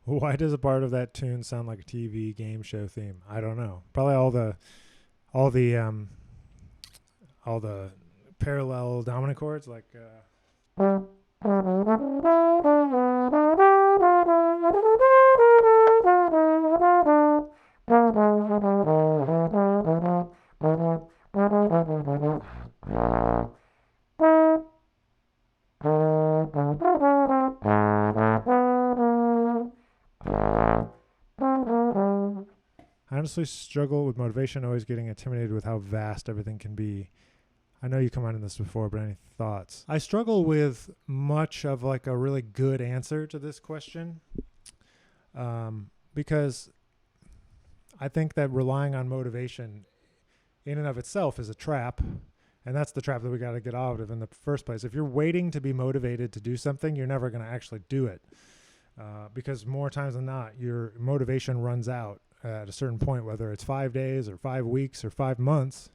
Why does a part of that tune sound like a TV game show theme? I don't know. Probably all the parallel dominant chords, like. I honestly struggle with motivation, always getting intimidated with how vast everything can be. I know you commented on this before, but any thoughts? I struggle with much of like a really good answer to this question because I think that relying on motivation in and of itself is a trap, And that's the trap that we got to get out of in the first place. If you're waiting to be motivated to do something, you're never going to actually do it. Because more times than not, your motivation runs out at a certain point, whether it's 5 days or 5 weeks or 5 months.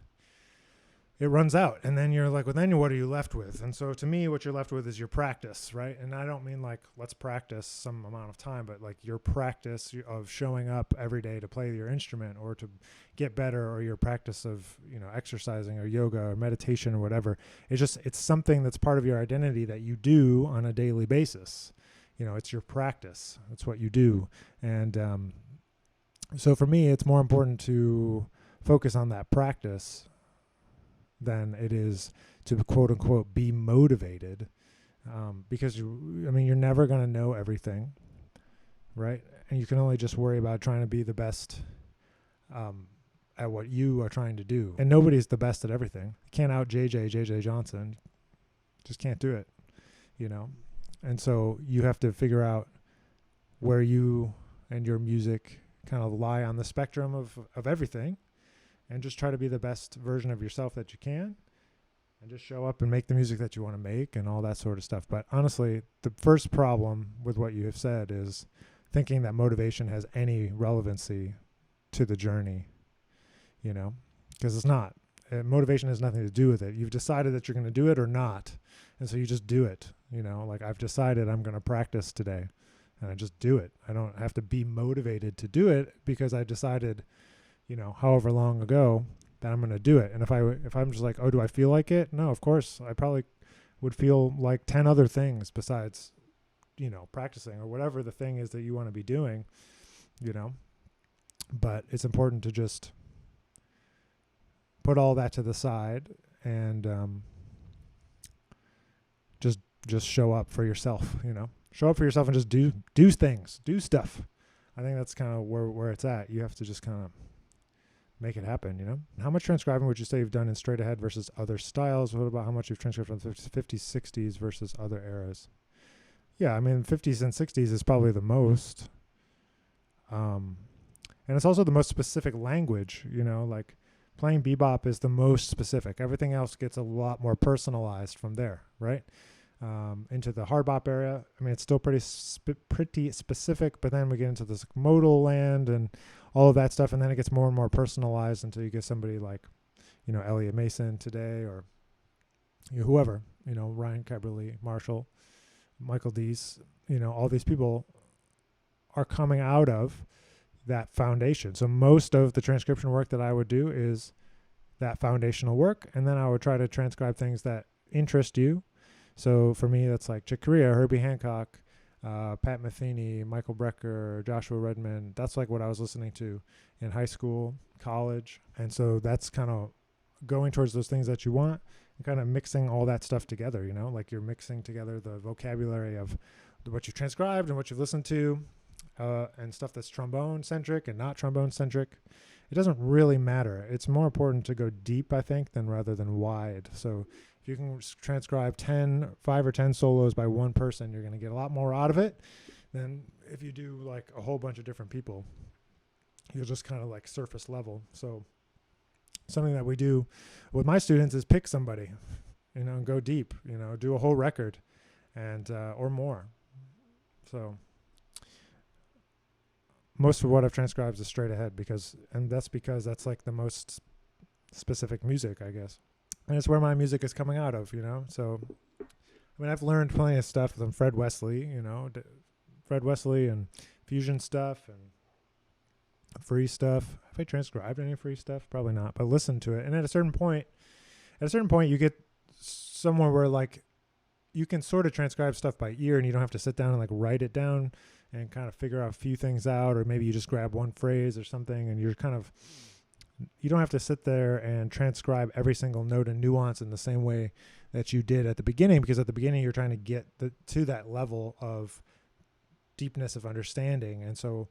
It runs out, and then you're like, well, then what are you left with? And so to me, what you're left with is your practice, right? And I don't mean like, let's practice some amount of time, but like your practice of showing up every day to play your instrument or to get better, or your practice of, exercising or yoga or meditation or whatever. It's something that's part of your identity that you do on a daily basis. It's your practice. It's what you do. And so for me, it's more important to focus on that practice than it is to quote unquote be motivated, because you're never going to know everything, right? And you can only just worry about trying to be the best at what you are trying to do. And nobody's the best at everything. You can't out JJ Johnson. Just can't do it, And so you have to figure out where you and your music kind of lie on the spectrum of everything, and just try to be the best version of yourself that you can, and just show up and make the music that you want to make and all that sort of stuff. But honestly, the first problem with what you have said is thinking that motivation has any relevancy to the journey, because it's not. Motivation has nothing to do with it. You've decided that you're going to do it or not, and so you just do it. Like I've decided I'm going to practice today, and I just do it. I don't have to be motivated to do it because I decided, however long ago, that I'm going to do it. And if I'm just like, oh, do I feel like it? No, of course. I probably would feel like 10 other things besides, practicing or whatever the thing is that you want to be doing, But it's important to just put all that to the side and just show up for yourself, Show up for yourself and just do things, do stuff. I think that's kind of where it's at. You have to just kind of make it happen, How much transcribing would you say you've done in straight ahead versus other styles? What about how much you've transcribed from the 50s, 60s versus other eras? Yeah, 50s and 60s is probably the most. And it's also the most specific language, like playing bebop is the most specific. Everything else gets a lot more personalized from there, right? Into the hard bop area. It's still pretty specific, but then we get into this modal land and all of that stuff, and then it gets more and more personalized until you get somebody like, Elliot Mason today, or whoever, Ryan Keberly, Marshall, Michael Deese, all these people are coming out of that foundation. So most of the transcription work that I would do is that foundational work, and then I would try to transcribe things that interest you. So for me, that's like Chick Corea, Herbie Hancock, Pat Metheny, Michael Brecker, Joshua Redmond. That's like what I was listening to in high school, college. And so that's kind of going towards those things that you want and kind of mixing all that stuff together, like you're mixing together the vocabulary of what you've transcribed and what you've listened to, and stuff that's trombone-centric and not trombone-centric. It doesn't really matter. It's more important to go deep, I think, rather than wide. So if you can transcribe 5 or 10 solos by one person, you're going to get a lot more out of it than if you do like a whole bunch of different people. You'll just kind of like surface level. So something that we do with my students is pick somebody, and go deep, do a whole record and or more. So most of what I've transcribed is straight ahead because that's like the most specific music, I guess. And it's where my music is coming out of, So, I've learned plenty of stuff from Fred Wesley, Fred Wesley and fusion stuff and free stuff. Have I transcribed any free stuff? Probably not, but listen to it. And at a certain point, you get somewhere where like you can sort of transcribe stuff by ear, and you don't have to sit down and like write it down and kind of figure out a few things out, or maybe you just grab one phrase or something, and you don't have to sit there and transcribe every single note and nuance in the same way that you did at the beginning, because at the beginning you're trying to get to that level of deepness of understanding. And so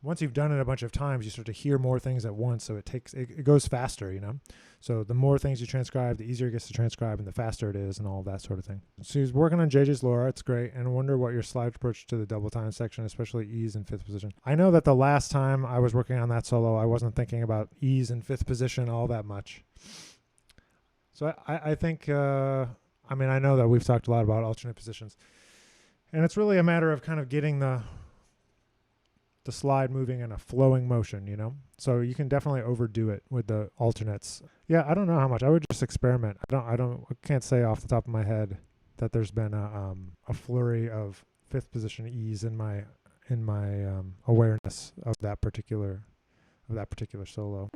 once you've done it a bunch of times, you start to hear more things at once. So it goes faster, So the more things you transcribe, the easier it gets to transcribe and the faster it is and all that sort of thing. So he's working on JJ's Laura. It's great. And I wonder what your slide approach to the double time section, especially ease in 5th position. I know that the last time I was working on that solo, I wasn't thinking about ease in 5th position all that much. So I think, I mean, I know that we've talked a lot about alternate positions, and it's really a matter of kind of getting the slide moving in a flowing motion, you know? So you can definitely overdo it with the alternates. Yeah, I don't know how much. I would just experiment. I can't say off the top of my head that there's been a flurry of fifth position ease in my awareness of that particular solo.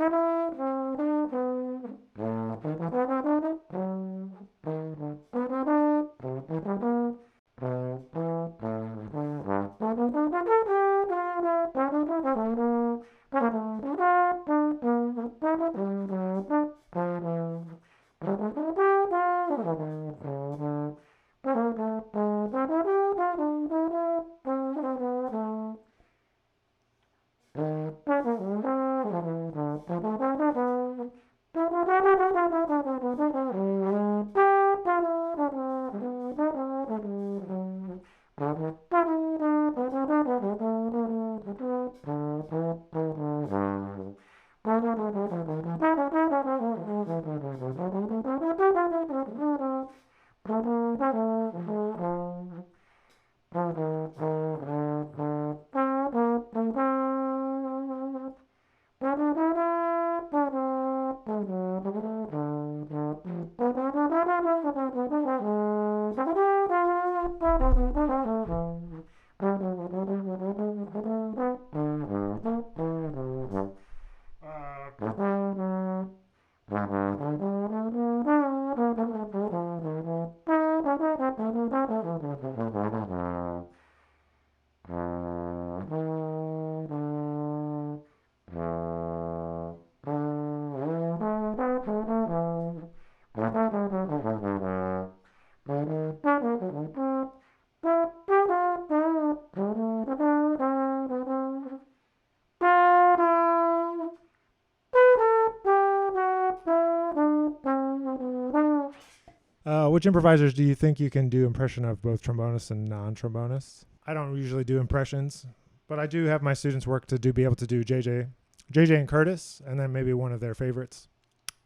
Which improvisers do you think you can do impression of, both trombonists and non-trombonists? I don't usually do impressions, but I do have my students work to be able to do JJ and Curtis, and then maybe one of their favorites.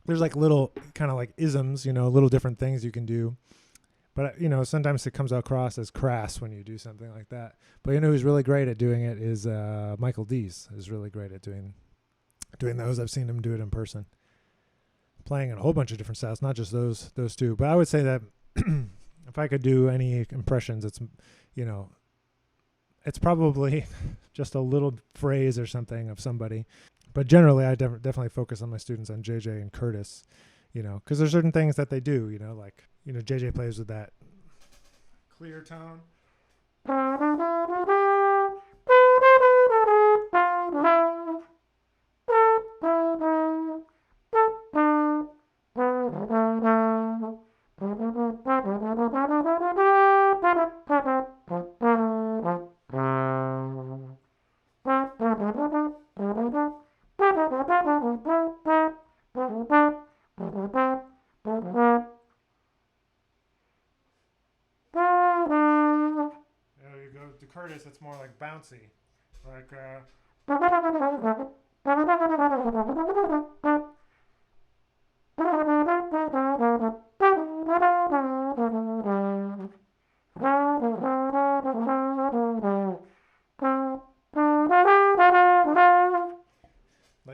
There's like little kind of like isms, you know, little different things you can do. But, you know, sometimes it comes across as crass when you do something like that. But you know who's really great at doing it is Michael Dees is really great at doing those. I've seen him do it in person, playing in a whole bunch of different styles, not just those two. But I would say that if I could do any impressions, it's, you know, it's probably just a little phrase or something of somebody. But generally, I definitely focus on my students on JJ and Curtis, you know, because there's certain things that they do, you know, like, you know, JJ plays with that clear tone. To Curtis, it's more like bouncy, like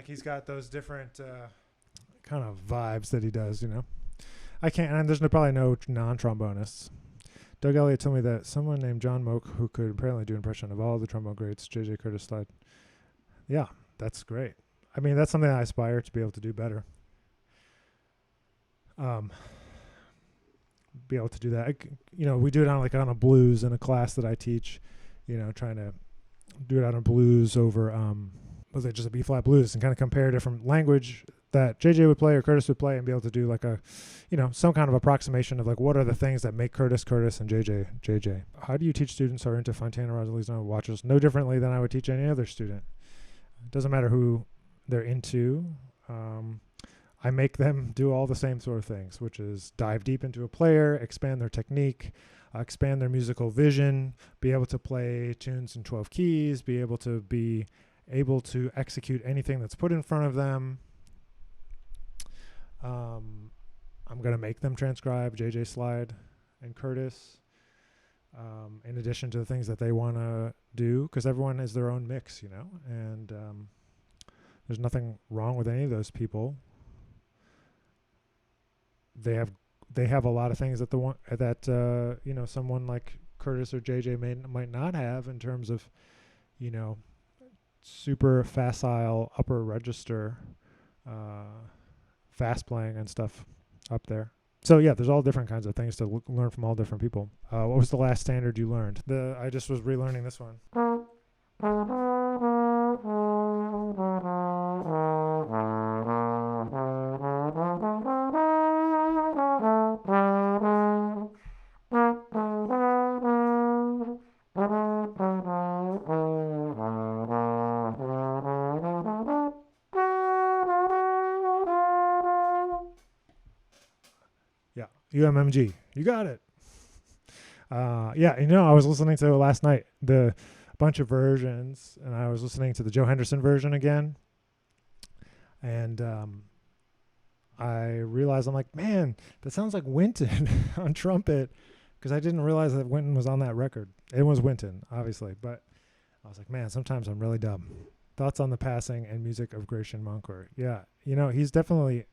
he's got those different kind of vibes that he does, you know. I can't, and there's probably no non-trombonists. Doug Elliott told me that someone named John Moak, who could apparently do impression of all the trombone greats, JJ Curtis slide. Yeah, that's great. I mean, that's something I aspire to be able to do better. Be able to do that. You know, we do it on a blues in a class that I teach, you know, trying to do it on a blues over, was it just a B-flat blues, and kind of compare different language that JJ would play or Curtis would play, and be able to do like a, you know, some kind of approximation of like what are the things that make Curtis and JJ. How do you teach students who are into Fontana, Rosolino, Waltrous? No differently than I would teach any other student. It doesn't matter who they're into. I make them do all the same sort of things, which is dive deep into a player, expand their technique, expand their musical vision, be able to play tunes in 12 keys, be able to execute anything that's put in front of them. I'm going to make them transcribe JJ Slide and Curtis, in addition to the things that they want to do, because everyone has their own mix, you know, and there's nothing wrong with any of those people. They have a lot of things that you know, someone like Curtis or JJ might not have, in terms of, you know, super facile upper register fast playing and stuff up there. So yeah, there's all different kinds of things to learn from all different people. What was the last standard you learned? I just was relearning this one. Yeah, UMMG. You got it. Yeah, you know, I was listening to last night the bunch of versions, and I was listening to the Joe Henderson version again, and I realized, I'm like, man, that sounds like Wynton on trumpet, because I didn't realize that Wynton was on that record. It was Wynton, obviously, but I was like, man, sometimes I'm really dumb. Thoughts on the passing and music of Grachan Moncur? Yeah, you know, he's definitely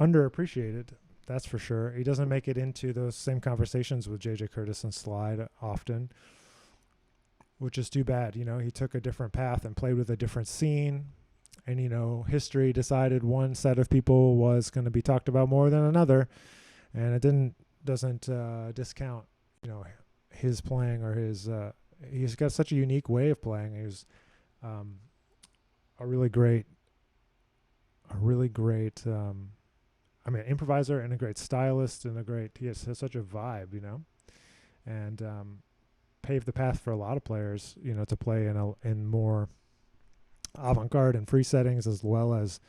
underappreciated. That's for sure. He doesn't make it into those same conversations with JJ Curtis and Slide often, which is too bad. You know, he took a different path and played with a different scene. And, you know, history decided one set of people was going to be talked about more than another. And it doesn't discount, you know, his playing or his, he's got such a unique way of playing. He was a really great, I mean, improviser and a great stylist and he has such a vibe, you know, and paved the path for a lot of players, you know, to play in more avant-garde and free settings, as well as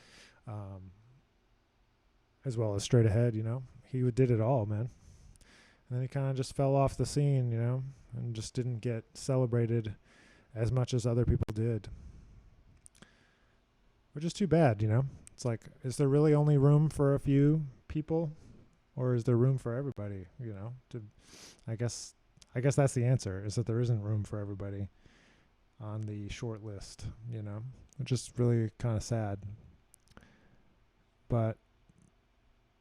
straight ahead, you know. He did it all, man. And then he kind of just fell off the scene, you know, and just didn't get celebrated as much as other people did, which is too bad, you know. It's like, is there really only room for a few people, or is there room for everybody? You know, I guess that's the answer, is that there isn't room for everybody on the short list, you know, which is really kind of sad. But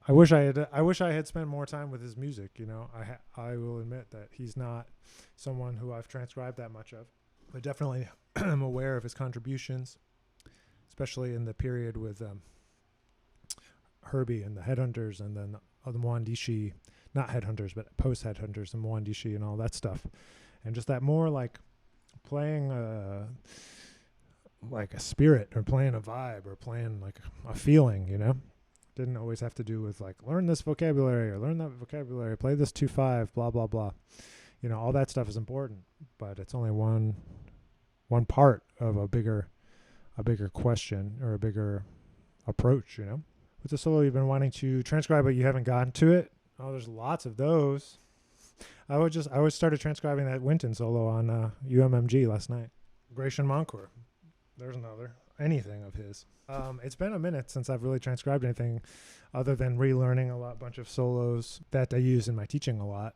I wish I had spent more time with his music, you know. I will admit that he's not someone who I've transcribed that much of, but definitely am aware of his contributions, especially in the period with Herbie and the Headhunters, and then the Mwandishi, not Headhunters, but post-Headhunters and Mwandishi and all that stuff. And just that more like playing like a spirit, or playing a vibe, or playing like a feeling, you know? Didn't always have to do with like, learn this vocabulary or learn that vocabulary, play this 2/5, blah, blah, blah. You know, all that stuff is important, but it's only one part of a bigger question, or a bigger approach, you know. What's a solo you've been wanting to transcribe but you haven't gotten to it? Oh, there's lots of those. I always started transcribing that Wynton solo on UMMG last night. Grachan Moncur. There's another. Anything of his. It's been a minute since I've really transcribed anything other than relearning a bunch of solos that I use in my teaching a lot.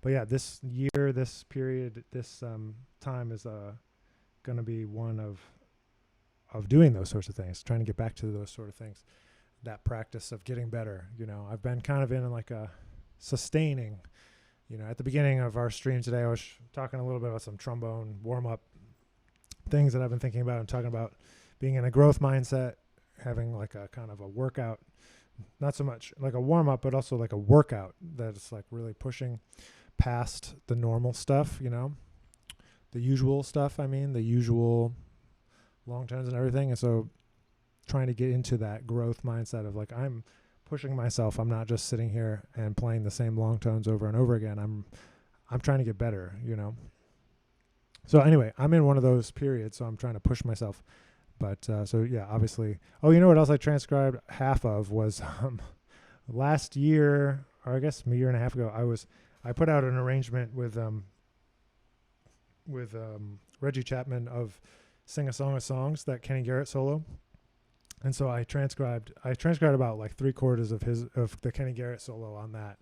But yeah, this year, this period, this time is going to be one of doing those sorts of things, trying to get back to those sort of things, that practice of getting better. You know, I've been kind of in like a sustaining, you know. At the beginning of our stream today, I was talking a little bit about some trombone warm-up things that I've been thinking about, and talking about being in a growth mindset, having like a kind of a workout, not so much like a warm-up, but also like a workout that's like really pushing past the normal stuff, you know, the usual stuff. I mean, the usual long tones and everything. And so trying to get into that growth mindset of like, I'm pushing myself. I'm not just sitting here and playing the same long tones over and over again. I'm trying to get better, you know. So anyway, I'm in one of those periods, so I'm trying to push myself. But so yeah, obviously. Oh, you know what else I transcribed half of was last year, or I guess a year and a half ago. I put out an arrangement with Reggie Chapman of Sing a Song of Songs, that Kenny Garrett solo. And so I transcribed about like 3/4 of the Kenny Garrett solo on that.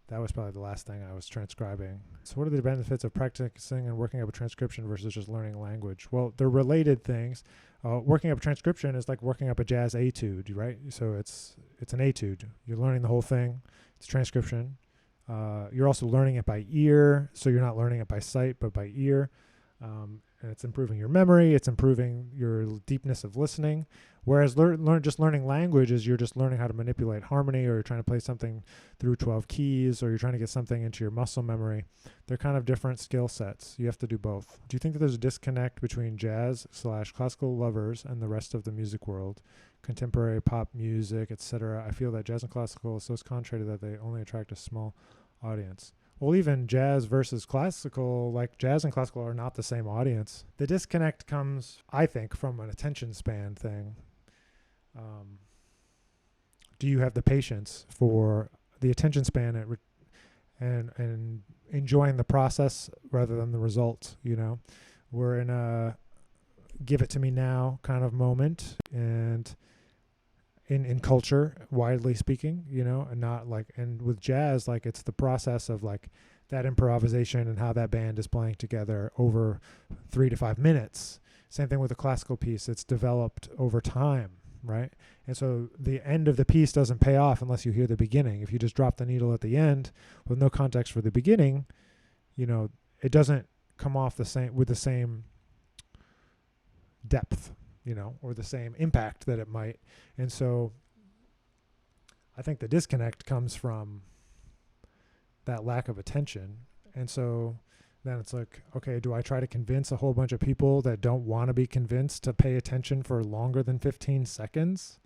That was probably the last thing I was transcribing. So what are the benefits of practicing and working up a transcription versus just learning language? Well, they're related things. Working up a transcription is like working up a jazz etude, right? So it's an etude. You're learning the whole thing. It's transcription. You're also learning it by ear, so you're not learning it by sight, but by ear. And it's improving your memory. It's improving your deepness of listening. Whereas just learning language is you're just learning how to manipulate harmony, or you're trying to play something through 12 keys, or you're trying to get something into your muscle memory. They're kind of different skill sets. You have to do both. Do you think that there's a disconnect between jazz/classical lovers and the rest of the music world, contemporary pop music, etc.? I feel that jazz and classical is so contrary that they only attract a small audience. Well, even jazz versus classical, like jazz and classical are not the same audience. The disconnect comes, I think, from an attention span thing. Do you have the patience for the attention span and enjoying the process rather than the result? You know, we're in a give it to me now kind of moment, and in culture, widely speaking, you know, and not like, and with jazz, like it's the process of like that improvisation and how that band is playing together over 3 to 5 minutes. Same thing with the classical piece. It's developed over time, right? And so the end of the piece doesn't pay off unless you hear the beginning. If you just drop the needle at the end with no context for the beginning, you know, it doesn't come off the same with the same depth, you know, or the same impact that it might. And so I think the disconnect comes from that lack of attention. And so then it's like, okay, do I try to convince a whole bunch of people that don't want to be convinced to pay attention for longer than 15 seconds?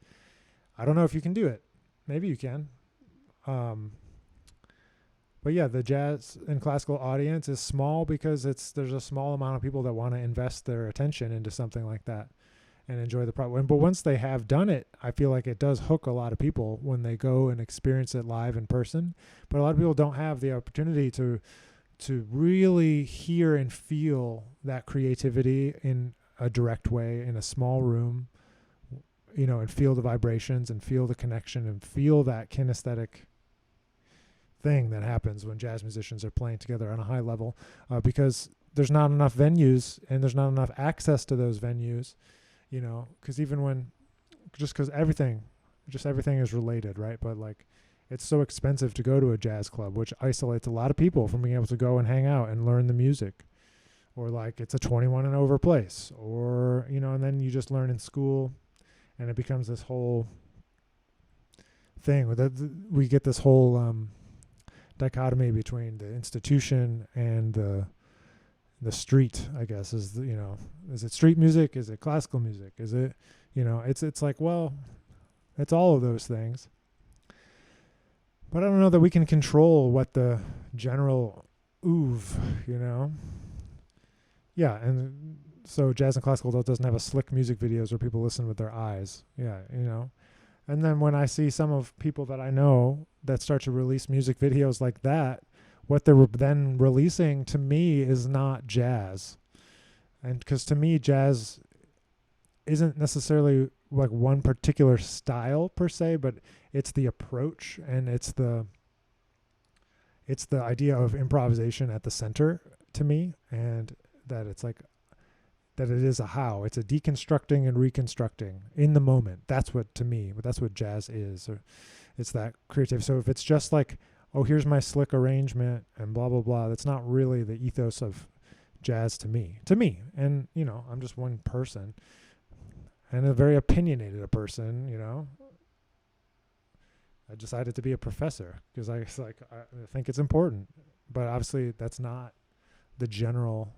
I don't know if you can do it. Maybe you can. But yeah, the jazz and classical audience is small because there's a small amount of people that want to invest their attention into something like that and enjoy the problem. But once they have done it, I feel like it does hook a lot of people when they go and experience it live in person. But a lot of people don't have the opportunity to really hear and feel that creativity in a direct way in a small room, you know, and feel the vibrations and feel the connection and feel that kinesthetic thing that happens when jazz musicians are playing together on a high level, because there's not enough venues and there's not enough access to those venues, you know, because because everything is related, right? But like, it's so expensive to go to a jazz club, which isolates a lot of people from being able to go and hang out and learn the music. Or like, it's a 21 and over place, or, you know, and then you just learn in school and it becomes this whole thing. We get this whole dichotomy between the institution and the street, I guess, is it street music? Is it classical music? Is it, you know, it's like, well, it's all of those things. But I don't know that we can control what the general oeuvre, you know? Yeah, and so jazz and classical doesn't have a slick music videos where people listen with their eyes. Yeah, you know? And then when I see some of people that I know that start to release music videos like that, what they're then releasing to me is not jazz. And because to me, jazz isn't necessarily like one particular style per se, but it's the approach and it's the idea of improvisation at the center to me, and that it's like that it is it's a deconstructing and reconstructing in the moment. That's what jazz is, or it's that creative. So if it's just like, oh, here's my slick arrangement and blah blah blah, that's not really the ethos of jazz to me. And you know, I'm just one person and a very opinionated person, you know. I decided to be a professor because I think it's important, but obviously that's not the general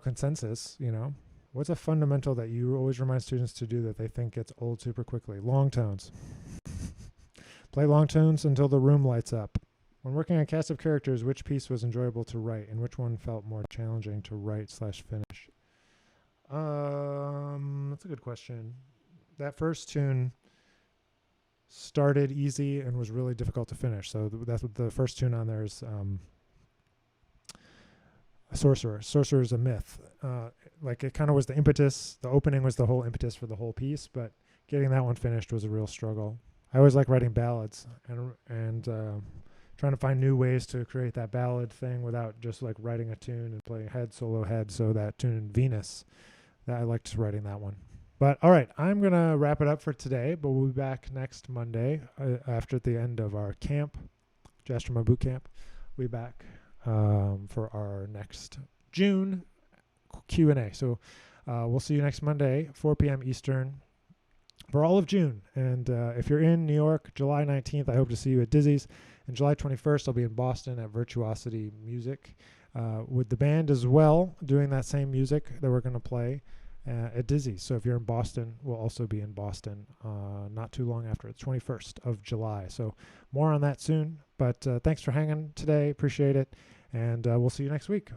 consensus, you know. What's a fundamental that you always remind students to do that they think gets old super quickly? Long tones. Play long tones until the room lights up. When working on a cast of characters, which piece was enjoyable to write and which one felt more challenging to write/finish? That's a good question. That first tune started easy and was really difficult to finish. So that's what the first tune on there is. Sorcerer. Sorcerer is a myth. Like it kind of was the impetus. The opening was the whole impetus for the whole piece, but getting that one finished was a real struggle. I always like writing ballads and trying to find new ways to create that ballad thing without just like writing a tune and playing head, solo, head. So that tune Venus, that I liked writing that one. But all right, I'm going to wrap it up for today, but we'll be back next Monday after the end of our camp, Jastroma Boot Camp. We'll be back for our next June Q&A. So we'll see you next Monday, 4 p.m. Eastern, for all of June. And if you're in New York, July 19th, I hope to see you at Dizzy's. And July 21st, I'll be in Boston at Virtuosity Music with the band as well, doing that same music that we're going to play at Dizzy's. So if you're in Boston, we'll also be in Boston not too long after. It's 21st of July. So more on that soon. But thanks for hanging today. Appreciate it. And we'll see you next week.